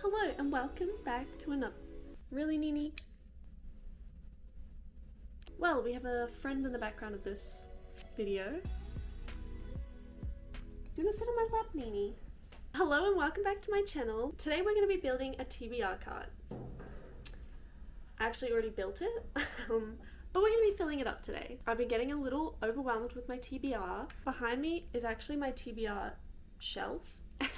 Hello and welcome back to another... Really, Nini? Well, we have a friend in the background of this video. You wanna sit on my lap, Nini? Hello and welcome back to my channel. Today we're going to be building a TBR card. I actually already built it, but we're going to be filling it up today. I've been getting a little overwhelmed with my TBR. Behind me is actually my TBR shelf, and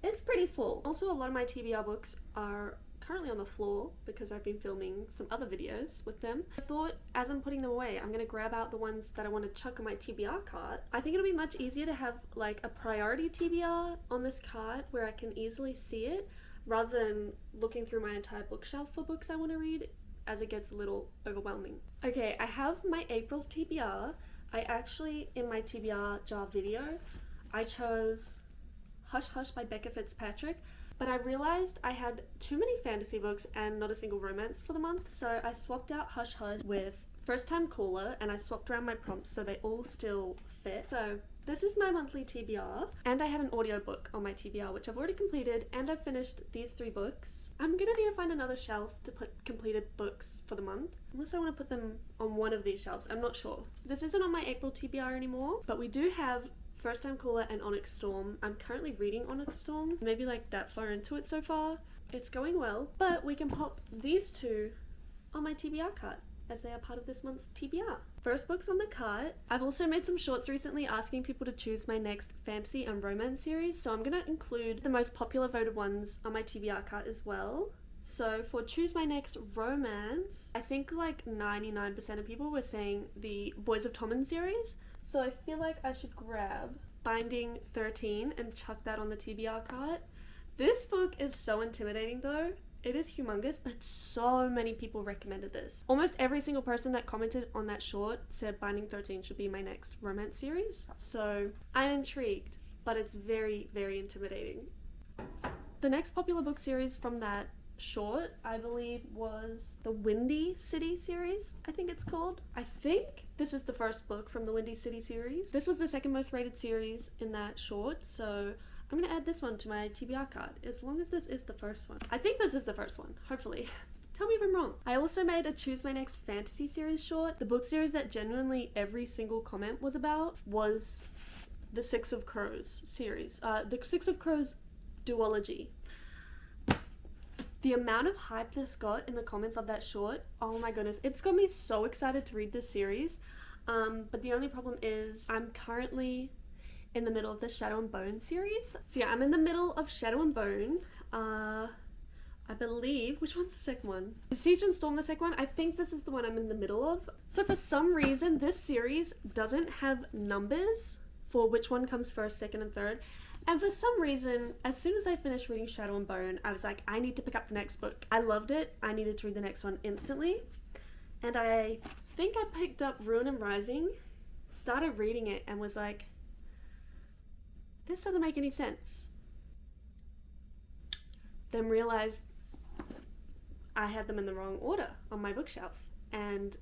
it's pretty full. Also, a lot of my TBR books are currently on the floor because I've been filming some other videos with them. I thought as I'm putting them away, I'm going to grab out the ones that I want to chuck on my TBR card. I think it'll be much easier to have like a priority TBR on this card where I can easily see it rather than looking through my entire bookshelf for books I want to read, as it gets a little overwhelming. Okay, I have my April TBR. I actually, in my TBR jar video, I chose Hush Hush by Becca Fitzpatrick, but I realized I had too many fantasy books and not a single romance for the month, so I swapped out Hush Hush with First Time Caller, and I swapped around my prompts so they all still fit. So this is my monthly TBR, and I had an audiobook on my TBR which I've already completed, and I've finished these 3 books. I'm gonna need to find another shelf to put completed books for the month, unless I want to put them on one of these shelves. I'm not sure. This isn't on my April TBR anymore, but we do have First Time Caller and Onyx Storm. I'm currently reading Onyx Storm, maybe like that far into it so far. It's going well, but we can pop these 2 on my TBR card as they are part of this month's TBR. First book's on the card. I've also made some shorts recently asking people to choose my next fantasy and romance series, so I'm gonna include the most popular voted ones on my TBR card as well. So for choose my next romance, I think like 99% of people were saying the Boys of Tommen series. So I feel like I should grab Binding 13 and chuck that on the TBR card. This book is so intimidating though. It is humongous, but so many people recommended this. Almost every single person that commented on that short said Binding 13 should be my next romance series. So I'm intrigued, but it's very, very intimidating. The next popular book series from that short, I believe, was the Windy City series, I think it's called. I think this is the first book from the Windy City series. This was the second most rated series in that short, so I'm gonna add this one to my TBR card, as long as this is the first one. I think this is the first one, hopefully. Tell me if I'm wrong. I also made a Choose My Next Fantasy series short. The book series that genuinely every single comment was about was the Six of Crows series. The Six of Crows duology. The amount of hype this got in the comments of that short, oh my goodness, it's got me so excited to read this series. But the only problem is I'm currently in the middle of the Shadow and Bone series. So yeah, I'm in the middle of Shadow and Bone. I believe, which one's the second one? Is Siege and Storm the second one? I think this is the one I'm in the middle of. So for some reason, this series doesn't have numbers for which one comes first, second, and third. And for some reason, as soon as I finished reading Shadow and Bone, I was like, I need to pick up the next book. I loved it. I needed to read the next one instantly. And I think I picked up Ruin and Rising, started reading it, and was like, this doesn't make any sense. Then realized I had them in the wrong order on my bookshelf, and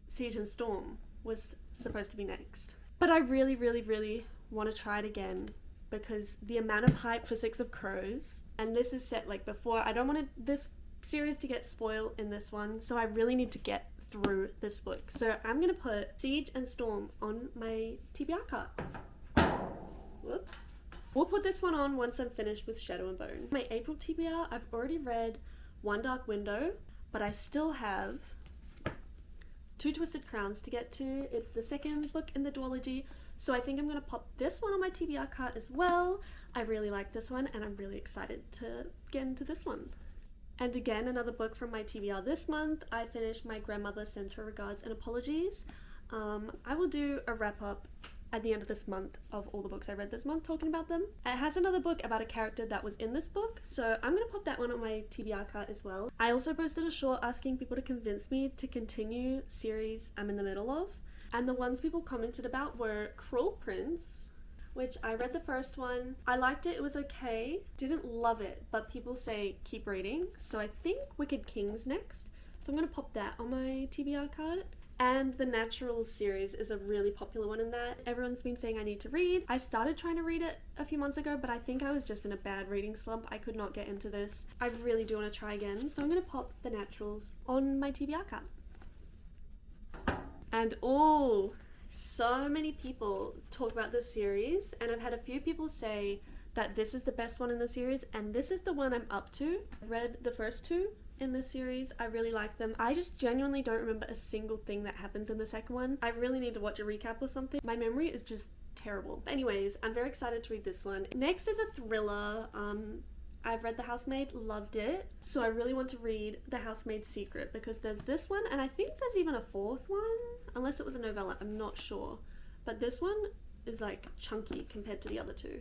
Siege and Storm was supposed to be next. But I really, really, really want to try it again, because the amount of hype for Six of Crows, and this is set like before, I don't want this series to get spoiled in this one, so I really need to get through this book. So I'm gonna put Siege and Storm on my TBR card. Whoops. We'll put this one on once I'm finished with Shadow and Bone. My April TBR, I've already read One Dark Window, but I still have Two Twisted Crowns to get to. It's the second book in the duology. So I think I'm going to pop this one on my TBR card as well. I really like this one, and I'm really excited to get into this one. And again, another book from my TBR this month. I finished My Grandmother Sends Her Regards and Apologies. I will do a wrap up at the end of this month of all the books I read this month, talking about them. It has another book about a character that was in this book, so I'm going to pop that one on my TBR card as well. I also posted a short asking people to convince me to continue series I'm in the middle of. And the ones people commented about were Cruel Prince, which I read the first one. I liked it, it was okay. Didn't love it, but people say keep reading. So I think Wicked King's next. So I'm gonna pop that on my TBR card. And the Naturals series is a really popular one in that. Everyone's been saying I need to read. I started trying to read it a few months ago, but I think I was just in a bad reading slump. I could not get into this. I really do want to try again, so I'm going to pop the Naturals on my TBR card. And oh, so many people talk about this series, and I've had a few people say that this is the best one in the series, and this is the one I'm up to. I've read the first two in this series. I really like them. I just genuinely don't remember a single thing that happens in the second one. I really need to watch a recap or something. My memory is just terrible. But anyways, I'm very excited to read this one. Next is a thriller. I've read The Housemaid, loved it. So I really want to read The Housemaid's Secret because there's this one, and I think there's even a fourth one, unless it was a novella, I'm not sure. But this one is like chunky compared to the other two.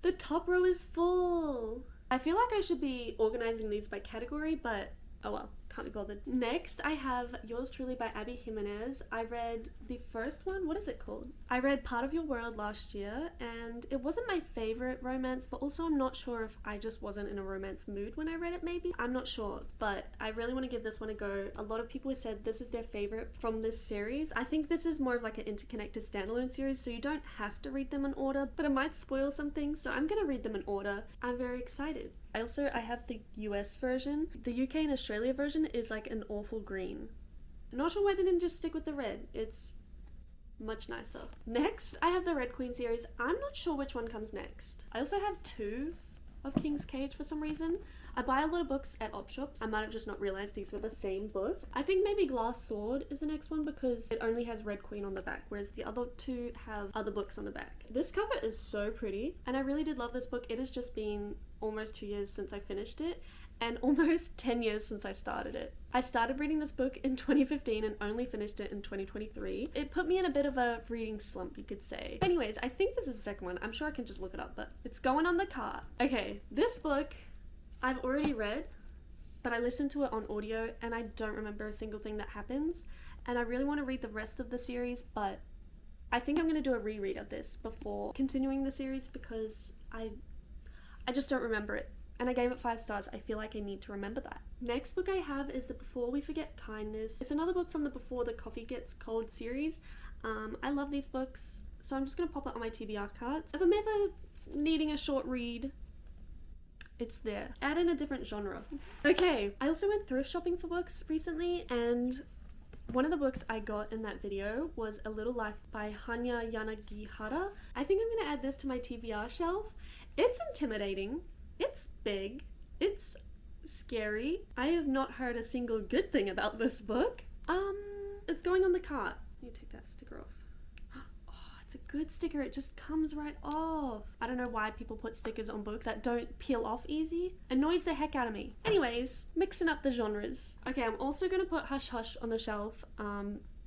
The top row is full. I feel like I should be organizing these by category, but oh well, can't be bothered. Next, I have Yours Truly by Abby Jimenez. I read the first one. What is it called? I read Part of Your World last year, and it wasn't my favorite romance, but also I'm not sure if I just wasn't in a romance mood when I read it, maybe. I'm not sure, but I really want to give this one a go. A lot of people have said this is their favorite from this series. I think this is more of like an interconnected standalone series, so you don't have to read them in order, but it might spoil something, so I'm gonna read them in order. I'm very excited. I have the US version. The UK and Australia version is like an awful green. I'm not sure why they didn't just stick with the red. It's much nicer. Next, I have the Red Queen series. I'm not sure which one comes next. I also have two of King's Cage for some reason. I buy a lot of books at op shops. I might have just not realized these were the same book. I think maybe Glass Sword is the next one because it only has Red Queen on the back, whereas the other two have other books on the back. This cover is so pretty, and I really did love this book. It has just been almost 2 years since I finished it, and almost 10 years since I started it. I started reading this book in 2015 and only finished it in 2023. It put me in a bit of a reading slump, you could say. Anyways, I think this is the second one. I'm sure I can just look it up, but it's going on the cart. Okay, this book I've already read, but I listened to it on audio and I don't remember a single thing that happens, and I really want to read the rest of the series, but I think I'm going to do a reread of this before continuing the series because I just don't remember it. And I gave it 5 stars. I feel like I need to remember that. Next book I have is the Before We Forget Kindness. It's another book from the Before the Coffee Gets Cold series. I love these books, so I'm just going to pop it on my TBR cards. If I'm ever needing a short read, it's there. Add in a different genre. Okay, I also went thrift shopping for books recently, and one of the books I got in that video was A Little Life by Hanya Yanagihara. I think I'm gonna add this to my TBR shelf. It's intimidating, it's big, it's scary. I have not heard a single good thing about this book. It's going on the cart. Let me take that sticker off. It's a good sticker, it just comes right off. I don't know why people put stickers on books that don't peel off easy. Annoys the heck out of me. Anyways, mixing up the genres. Okay, I'm also gonna put Hush Hush on the shelf.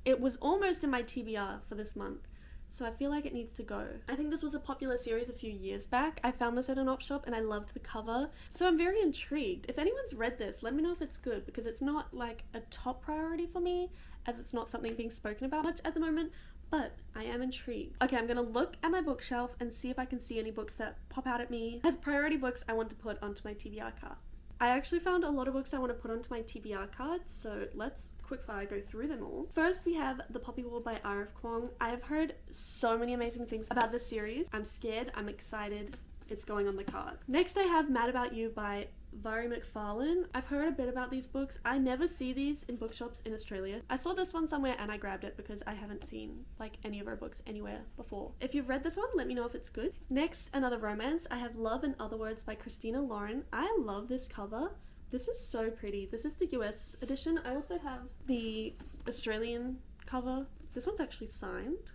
It was almost in my TBR for this month, so I feel like it needs to go. I think this was a popular series a few years back. I found this at an op shop and I loved the cover, so I'm very intrigued. If anyone's read this, let me know if it's good, because it's not like a top priority for me, as it's not something being spoken about much at the moment, but I am intrigued. Okay, I'm gonna look at my bookshelf and see if I can see any books that pop out at me as priority books I want to put onto my TBR card. I actually found a lot of books I want to put onto my TBR card, so let's quickfire go through them all. First, we have The Poppy War by R.F. Kuang. I have heard so many amazing things about this series. I'm scared, I'm excited, it's going on the card. Next, I have Mad About You by Vari McFarlane. I've heard a bit about these books. I never see these in bookshops in Australia. I saw this one somewhere and I grabbed it because I haven't seen like any of her books anywhere before. If you've read this one, let me know if it's good. Next, another romance. I have Love and Other Words by Christina Lauren. I love this cover. This is so pretty. This is the US edition. I also have the Australian cover. This one's actually signed.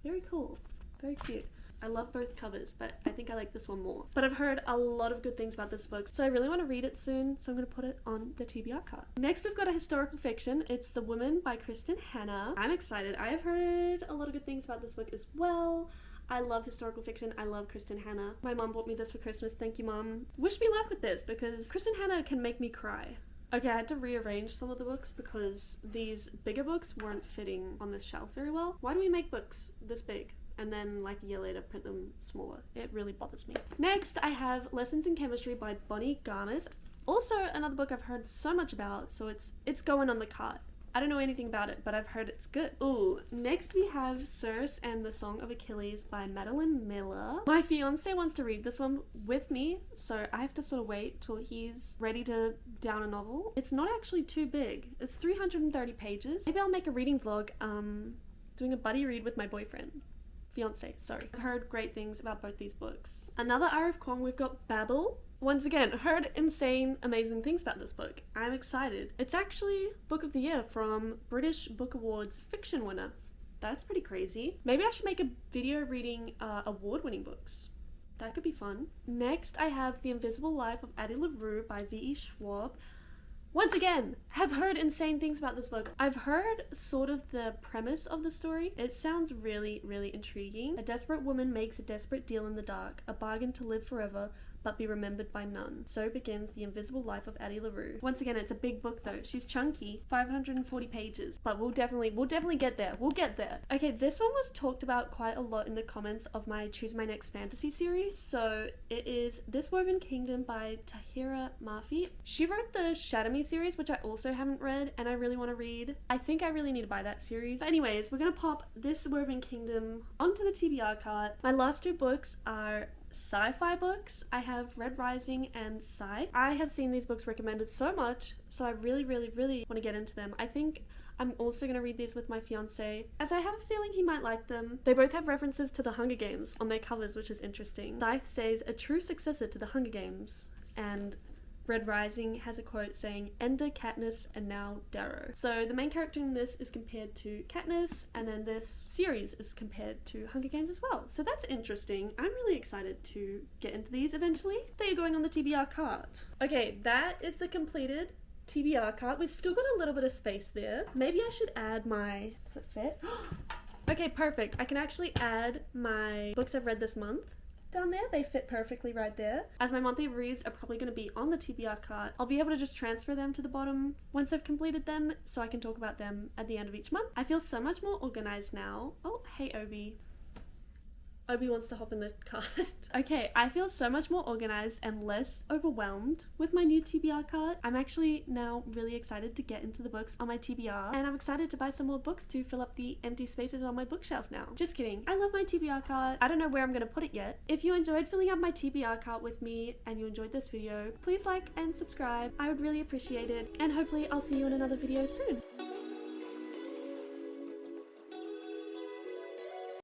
Very cool. Very cute. I love both covers, but I think I like this one more. But I've heard a lot of good things about this book, so I really want to read it soon, so I'm going to put it on the TBR card. Next, we've got a historical fiction. It's The Woman by Kristen Hanna. I'm excited. I have heard a lot of good things about this book as well. I love historical fiction. I love Kristen Hanna. My mom bought me this for Christmas. Thank you, Mom. Wish me luck with this, because Kristen Hanna can make me cry. Okay, I had to rearrange some of the books because these bigger books weren't fitting on this shelf very well. Why do we make books this big and then like a year later print them smaller? It really bothers me. Next, I have Lessons in Chemistry by Bonnie Garmis. Also another book I've heard so much about, so it's going on the cart. I don't know anything about it, but I've heard it's good. Ooh, next we have Circe and the Song of Achilles by Madeline Miller. My fiance wants to read this one with me, so I have to sort of wait till he's ready to down a novel. It's not actually too big. It's 330 pages. Maybe I'll make a reading vlog, doing a buddy read with my boyfriend. Fiance, sorry. I've heard great things about both these books. Another R.F. Kuang, we've got Babel. Once again, heard insane, amazing things about this book. I'm excited. It's actually Book of the Year from British Book Awards fiction winner. That's pretty crazy. Maybe I should make a video reading award-winning books. That could be fun. Next, I have The Invisible Life of Addie LaRue by V.E. Schwab. Once again, have heard insane things about this book. I've heard sort of the premise of the story. It sounds really, really intriguing. A desperate woman makes a desperate deal in the dark, a bargain to live forever, but be remembered by none. So begins The Invisible Life of Addie LaRue. Once again, it's a big book though. She's chunky, 540 pages, but we'll definitely get there. We'll get there. Okay, this one was talked about quite a lot in the comments of my Choose My Next Fantasy series. So it is This Woven Kingdom by Tahira Mafi. She wrote the Shatter Me series, which I also haven't read and I really want to read. I think I really need to buy that series. But anyways, we're gonna pop This Woven Kingdom onto the TBR cart. My last two books are sci-fi books. I have Red Rising and Scythe. I have seen these books recommended so much, so I really want to get into them. I think I'm also going to read these with my fiance, as I have a feeling he might like them. They both have references to the Hunger Games on their covers, which is interesting. Scythe says, a true successor to the Hunger Games, and Red Rising has a quote saying, Ender, Katniss, and now Darrow. So the main character in this is compared to Katniss, and then this series is compared to Hunger Games as well. So that's interesting. I'm really excited to get into these eventually. They are going on the TBR cart. Okay, that is the completed TBR cart. We've still got a little bit of space there. Maybe I should add my... Does it fit? Okay, perfect. I can actually add my books I've read this month down there. They fit perfectly right there. As my monthly reads are probably going to be on the TBR cart, I'll be able to just transfer them to the bottom once I've completed them, so I can talk about them at the end of each month. I feel so much more organized now. Oh, hey Obi. Obi wants to hop in the cart. Okay, I feel so much more organized and less overwhelmed with my new TBR cart. I'm actually now really excited to get into the books on my TBR, and I'm excited to buy some more books to fill up the empty spaces on my bookshelf now. Just kidding. I love my TBR cart. I don't know where I'm gonna put it yet. If you enjoyed filling up my TBR cart with me and you enjoyed this video, please like and subscribe. I would really appreciate it, and hopefully I'll see you in another video soon.